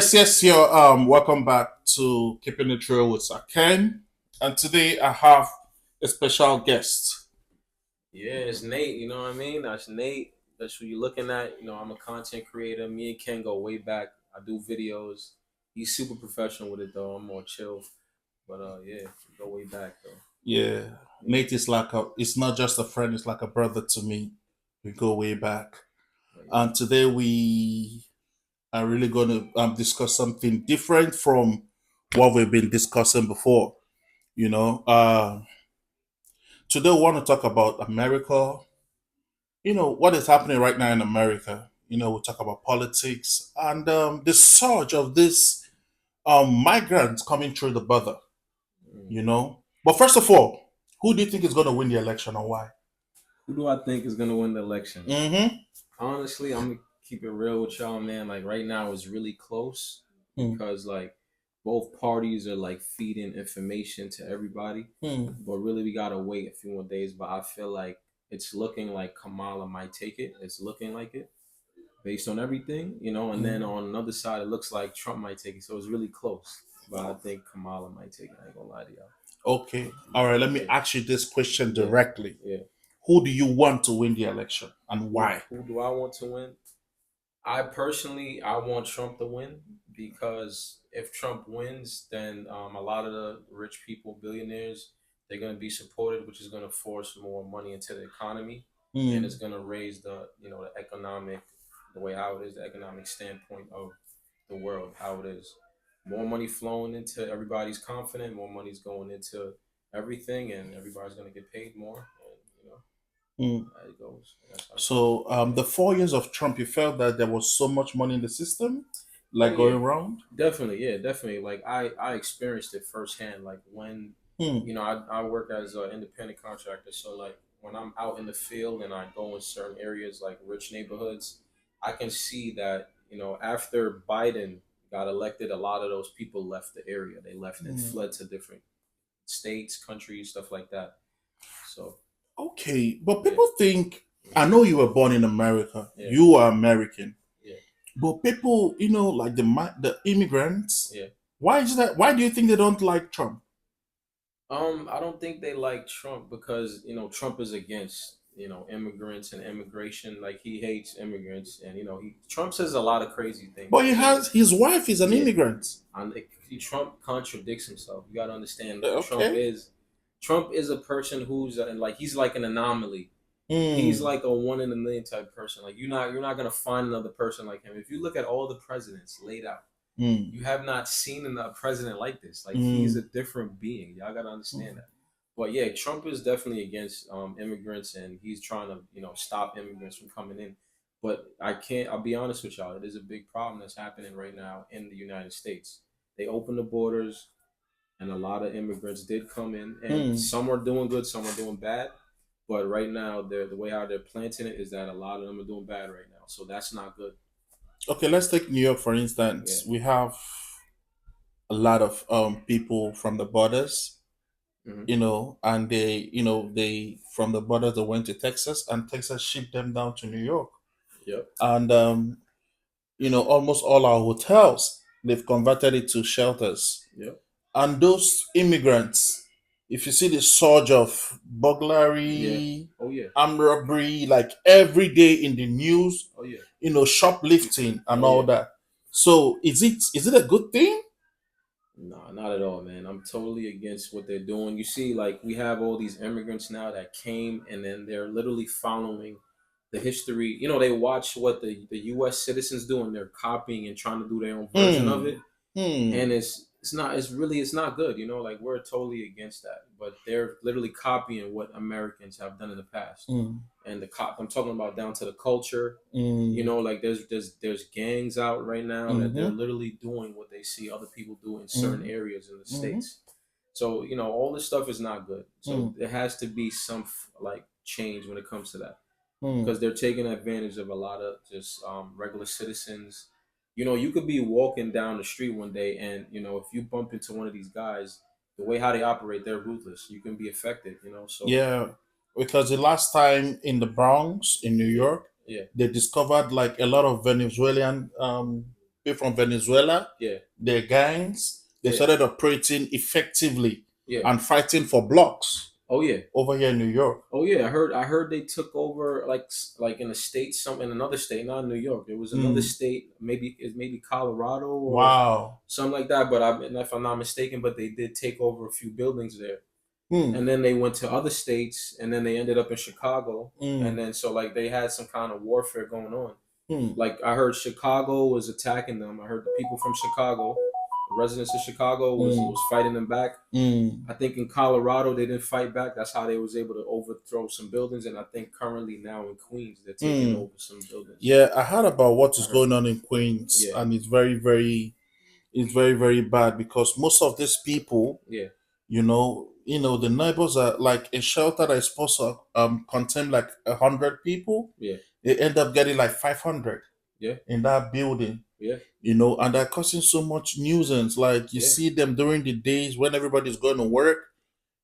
Yes, you're welcome back to Keeping It Real with Ken. And today I have a special guest. Yeah, it's Nate. You know what I mean? That's Nate. That's who you're looking at. I'm a content creator. Me and Ken go way back. I do videos. He's super professional with it though. I'm more chill. But yeah, we go way back though. Yeah. Yeah. Nate is like it's not just a friend, it's like a brother to me. We go way back. But yeah. And today we are really gonna discuss something different from what we've been discussing before. You know, today we want to talk about America. What is happening right now in America. We talk about politics and the surge of this migrants coming through the border. Mm. But first of all, who do you think is going to win the election and why? Who do I think is gonna win the election? Mm-hmm. Honestly, I'm gonna keep it real with y'all, man. Like right now, it's really close Mm, because like both parties are like feeding information to everybody. mm, But really, we gotta wait a few more days. But I feel like it's looking like Kamala might take it. It's looking like it based on everything. And then mm. on another side, it looks like Trump might take it. So it's really close. But I think Kamala might take it. I ain't gonna lie to y'all. Okay. All right. Let me Yeah, ask you this question yeah, directly. yeah. Who do you want to win the election and Who why? who do I want to win? I want Trump to win because if Trump wins, then a lot of the rich people, billionaires, they're going to be supported, which is going to force more money into the economy, and it's Mm, going to raise the economic, the way how it is, the economic standpoint of the world, how it is. More money flowing into everybody's confident, more money's going into everything, and everybody's going to get paid more, and mm. how it goes. That's how I see it. So the 4 years of Trump, you felt that there was so much money in the system, Oh like yeah, going around. definitely, yeah, definitely. Like I experienced it firsthand. Like when Hmm. I work as an independent contractor, so like when I'm out in the field and I go in certain areas like rich neighborhoods, I can see that after Biden got elected, a lot of those people left the area. They left and Hmm. fled to different states, countries, stuff like that. So Okay, but yeah, people think I know you were born in America. yeah, You are American. yeah, But people, like the immigrants, yeah. why is that? Why do you think they don't like Trump? I don't think they like Trump because Trump is against immigrants and immigration. Like he hates immigrants, and he Trump says a lot of crazy things. But he has his wife is an Yeah, immigrant. Trump contradicts himself. You got to understand, Okay. Trump is a person who's like he's like an anomaly. He's Hmm. like a one in a million type person. Like you're not gonna find another person like him. If you look at all the presidents laid out, Hmm. you have not seen a president like this. Like he's a Hmm. different being. Y'all gotta understand that. But yeah, Trump is definitely against immigrants, and he's trying to stop immigrants from coming in. But I can't. I'll be honest with y'all. It is a big problem that's happening right now in the United States. They opened the borders, and a lot of immigrants did come in, and Hmm. some are doing good, some are doing bad. But right now, the way how they're planting it is that a lot of them are doing bad right now. So that's not good. Okay, let's take New York for Yeah. instance. We have a lot of people from the borders, Hmm. and they from the borders they went to Texas, and Texas shipped them down to New York, Yep. and almost all our hotels they've converted it to shelters. Yep. And those immigrants, if you see the surge of Yeah. burglary, Oh yeah. armed robbery, like every day in the news, Oh yeah. shoplifting and Oh all yeah. that. So is it a good thing? No, not at all, man. I'm totally against what they're doing. You see, like we have all these immigrants now that came, and then they're literally following the history. They watch what the U.S. citizens do, and they're copying and trying to do their own version of Hmm. it. And Hmm. it's not good. Like we're totally against that. But they're literally copying what Americans have done in the past, Hmm. and I'm talking about down to the culture. Hmm. Like there's gangs out right now that they're Hmm. literally doing what they see other people do in certain Hmm. areas in the Hmm. states. So all this stuff is not good. Hmm. So there has to be some like change when it comes to that Hmm. because they're taking advantage of a lot of just regular citizens. You could be walking down the street one day, and if you bump into one of these guys, the way how they operate, they're ruthless. You can be affected. So Yeah, because the last time in the Bronx in New yeah, York, yeah, they discovered like a lot of Venezuelan. people from Venezuela, Yeah, their gangs, they yeah, started operating effectively yeah. and fighting for blocks Oh yeah. over here in New York. Oh yeah, I heard they took over like in a state, some in another state, not in New York. It was another Mm. state, maybe Colorado or Wow. something like that. But if I'm not mistaken, but they did take over a few buildings there, Mm. and then they went to other states, and then they ended up in Chicago, and Mm. then so like they had some kind of warfare going on. Mm. Like I heard Chicago was attacking them. I heard the people from Chicago, the residents of Chicago, Mm. was fighting them back. Mm. I think in Colorado they didn't fight back. That's how they was able to overthrow some buildings. And I think currently now in Queens they're taking Mm. over some buildings. Yeah, I heard about what I is heard. going on in Queens, Yeah, and it's very, very bad because most of these people, yeah, the neighbors are like a shelter that is supposed to contain like 100 people. yeah, They end up getting like 500 yeah, in that building. yeah, And they're causing so much nuisance. Like you yeah, see them during the days when everybody's going to work,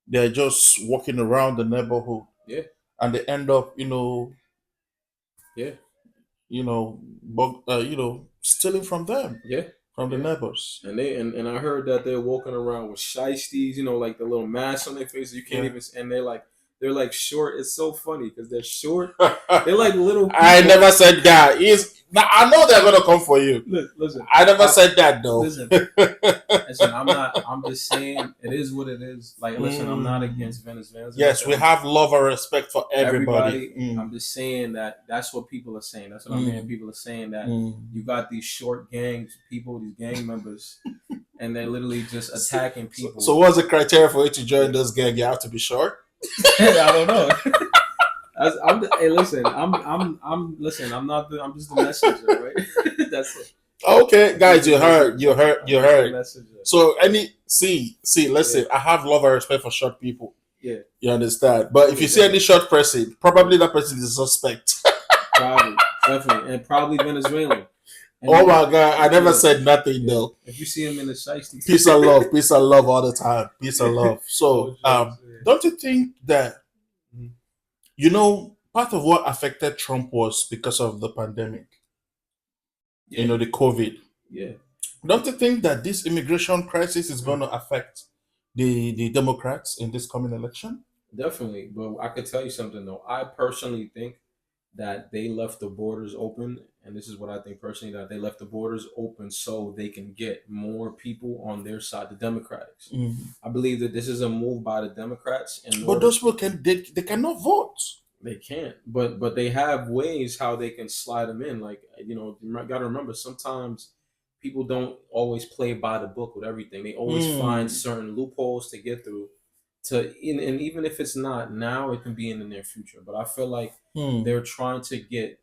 they're just walking around the neighborhood, yeah, and they end up, yeah, stealing from them, yeah, from the yeah. neighbors. And I heard that they're walking around with shiesties, like the little masks on their faces. You can't Yeah. even. And they're like short. It's so funny because they're short. They're like little people. I never said that. Now I know they're gonna come for you. Listen. I never said that though. Listen. Listen, I'm not. I'm just saying it is what it is. Like, listen, I'm not against Venezuelans. Yes, we have love and respect for everybody. I'm just saying that's what people are saying. That's what I'm hearing. People are saying that you got these short gangs, people, these gang members, and they're literally just attacking people. So what's the criteria for you to join this gang? You have to be short. I don't know. Hey, listen, listen. I'm just the messenger, right? That's it. Okay, guys, you heard. Messenger. So listen, I have love and respect for short people. Yeah. You understand? But if you see any short person, probably that person is a suspect. Probably, definitely, and probably Venezuelan. And Oh my God, I never said nothing though. If you see him in the shiesty, Peace and love all the time. Peace and love. So, don't you think that part of what affected Trump was because of the pandemic? Yeah. The COVID. Yeah. Don't you think that this immigration crisis is going to affect the Democrats in this coming election? Definitely, but I could tell you something though. I personally think that they left the borders open, and this is what I think personally, that they left the borders open so they can get more people on their side, the Democrats. I believe that this is a move by the Democrats, but those people they cannot vote. They can't, but they have ways how they can slide them in. Like you got to remember, sometimes people don't always play by the book with everything. They always find certain loopholes to get through. And even if it's not now, it can be in the near future. But I feel like they're trying to get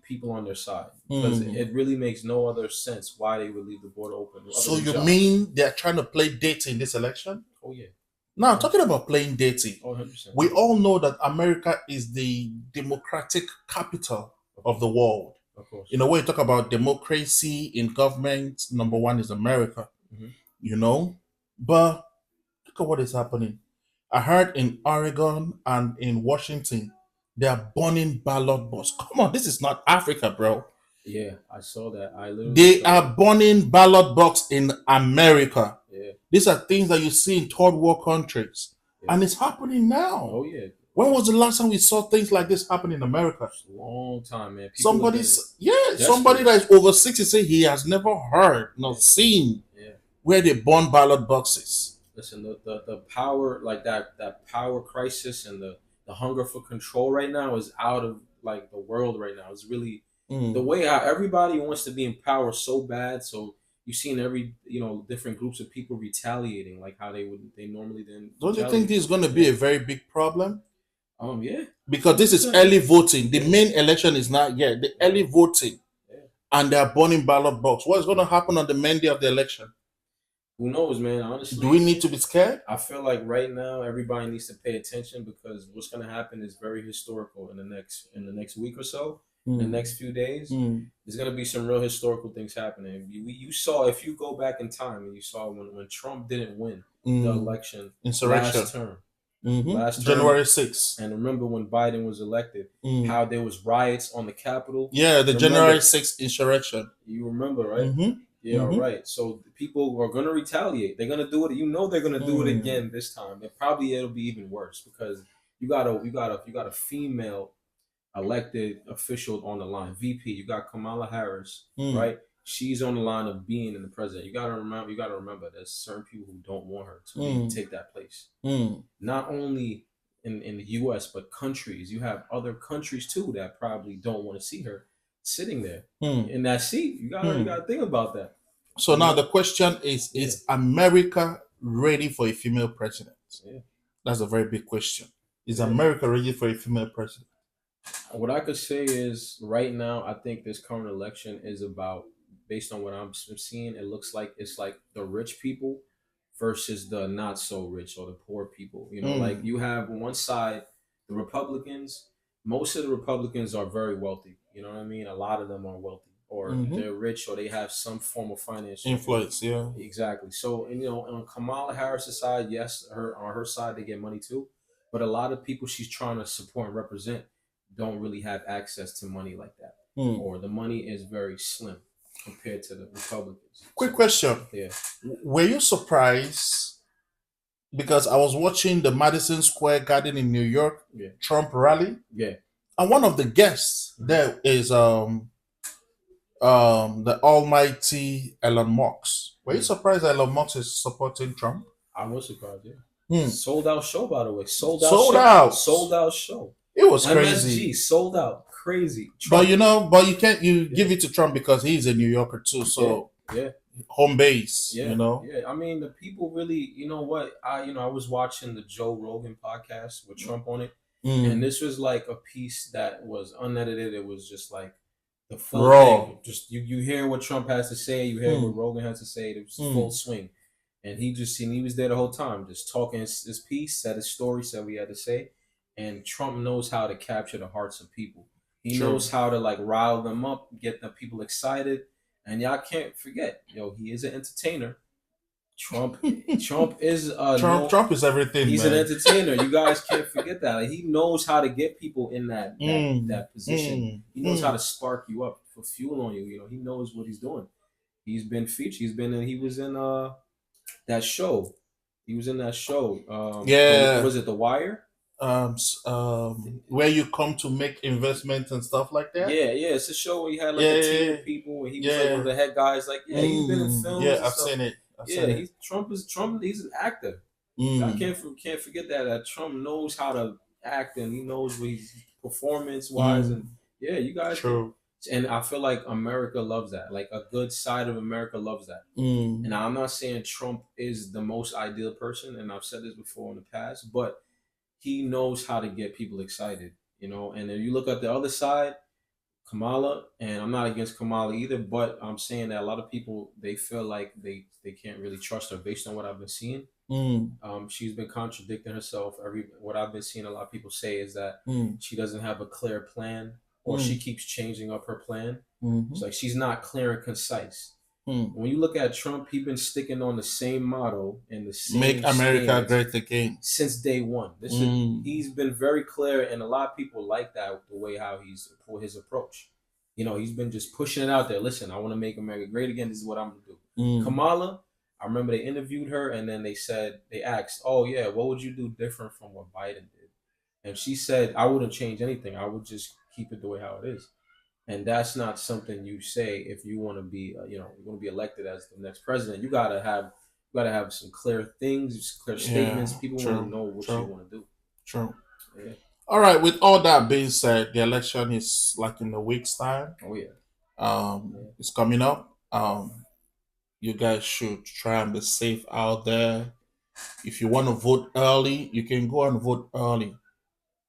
people on their side because it really makes no other sense why they would leave the border open. So you mean they're trying to play dirty in this election? Oh yeah. Now, talking about playing dirty, 100%. we all know that America is the democratic capital of the world. Of course. When you talk about democracy in government, number one is America. But look at what is happening. I heard in Oregon and in Washington, they are burning ballot boxes. Come on, this is not Africa, bro. Yeah, I saw that. They are burning ballot box in America. Yeah. These are things that you see in third world countries. Yeah. And it's happening now. Oh, yeah. When was the last time we saw things like this happen in America? It's a long time, man. Somebody that is over 60 say he has never heard nor seen where they burn ballot boxes. Listen, the power, like that power crisis and the hunger for control right now is out of like the world right now. It's really the way how everybody wants to be in power so bad. So you've seen every different groups of people retaliating, like how they normally then. Don't you think this is going to be a very big problem? Yeah. Because this is early voting. The main election is not yet. The early voting, and they are burning ballot box. What is going to happen on the main day of the election? Who knows, man? Honestly, do we need to be scared? I feel like right now everybody needs to pay attention because what's going to happen is very historical in the next week or so. In the next few days, there's going to be some real historical things happening. You saw, if you go back in time, and you saw when Trump didn't win the election Insurrection. last term, last term. January 6th. And remember when Biden was elected, Mm. how there was riots on the Capitol. Yeah, the Remember, January 6th insurrection. you remember, right? Mm-hmm. Yeah, Mm-hmm. right. So the people are gonna retaliate. They're gonna do it. You know, they're gonna do it again this time. And probably it'll be even worse because you got a female elected official on the line, VP. You got Kamala Harris, right? She's on the line of being in the president. You gotta remember. You gotta remember. There's certain people who don't want her to take that place. Not only in the U.S. but countries. You have other countries too that probably don't want to see her sitting there in that seat. You gotta think about that. So now the question is America ready for a female president? Yeah. That's a very big question. Is America ready for a female president? What I could say is right now, I think this current election is about, based on what I'm seeing, it looks like it's like the rich people versus the not so rich or the poor people. You know, like you have on one side the Republicans. Most of the Republicans are very wealthy. You know what I mean? A lot of them are wealthy, or they're rich, or they have some form of financial influence. Yeah, exactly. So, and on Kamala Harris's side, yes, on her side they get money too, but a lot of people she's trying to support and represent don't really have access to money like that, or the money is very slim compared to the Republicans. Quick question. Yeah. Were you surprised? Because I was watching the Madison Square Garden in New York Trump rally. Yeah. And one of the guests there is the almighty Elon Musk. Were you surprised that Elon Musk is supporting Trump? I was surprised, Sold out show, by the way. Sold out show. It was MSG, crazy. Sold out. Crazy. Trump. But you can't give it to Trump because he's a New Yorker too. So home base, Yeah. I mean, the people really, you know what? I was watching the Joe Rogan podcast with Trump on it. And this was like a piece that was unedited. It was just like the full raw thing. Just you hear what Trump has to say, you hear what Rogan has to say. It was full swing. And he was there the whole time, just talking his piece, said his story, said what he had to say. And Trump knows how to capture the hearts of people. He knows how to like rile them up, get the people excited. And y'all can't forget, he is an entertainer. Trump is Trump is everything. He's an entertainer. You guys can't forget that. Like, he knows how to get people in that position. He knows how to spark you up, for fuel on you. He knows what he's doing. He's been featured. He was in that show. He was in that show. Was it The Wire? Where you come to make investments and stuff like that. Yeah. It's a show where he had like a team of people, and he was like one of the head guys. Like, he's been in films. Yeah, I've seen it. Trump. He's an actor. I can't forget that Trump knows how to act, and he knows what he's performance wise, and you guys. True. And I feel like America loves that. Like, a good side of America loves that. And I'm not saying Trump is the most ideal person, and I've said this before in the past, but he knows how to get people excited, And if you look at the other side, Kamala, and I'm not against Kamala either, but I'm saying that a lot of people, they feel like they can't really trust her based on what I've been seeing. She's been contradicting herself. What I've been seeing a lot of people say is that she doesn't have a clear plan, or she keeps changing up her plan. It's like she's not clear and concise. When you look at Trump, he's been sticking on the same motto and the same "Make America Great Again" since day one. He's been very clear, and a lot of people like that, the way how his approach. He's been just pushing it out there. Listen, I want to make America great again. This is what I'm gonna do. Kamala, I remember they interviewed her, and then they asked, "Oh yeah, what would you do different from what Biden did?" And she said, "I wouldn't change anything. I would just keep it the way how it is." And that's not something you say if you want to be, you want to be elected as the next president. You gotta have some clear things, clear statements. People want to know what you want to do. True. Yeah. All right. With all that being said, the election is like in a week's time. Oh yeah. It's coming up. You guys should try and be safe out there. If you want to vote early, you can go and vote early.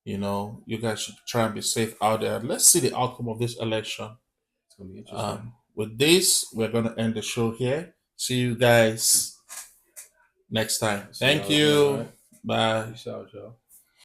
You guys should try and be safe out there. Let's see the outcome of this election. It's gonna be interesting. With this, we're gonna end the show here. See you guys next time. Thank you. Bye. Peace out, y'all.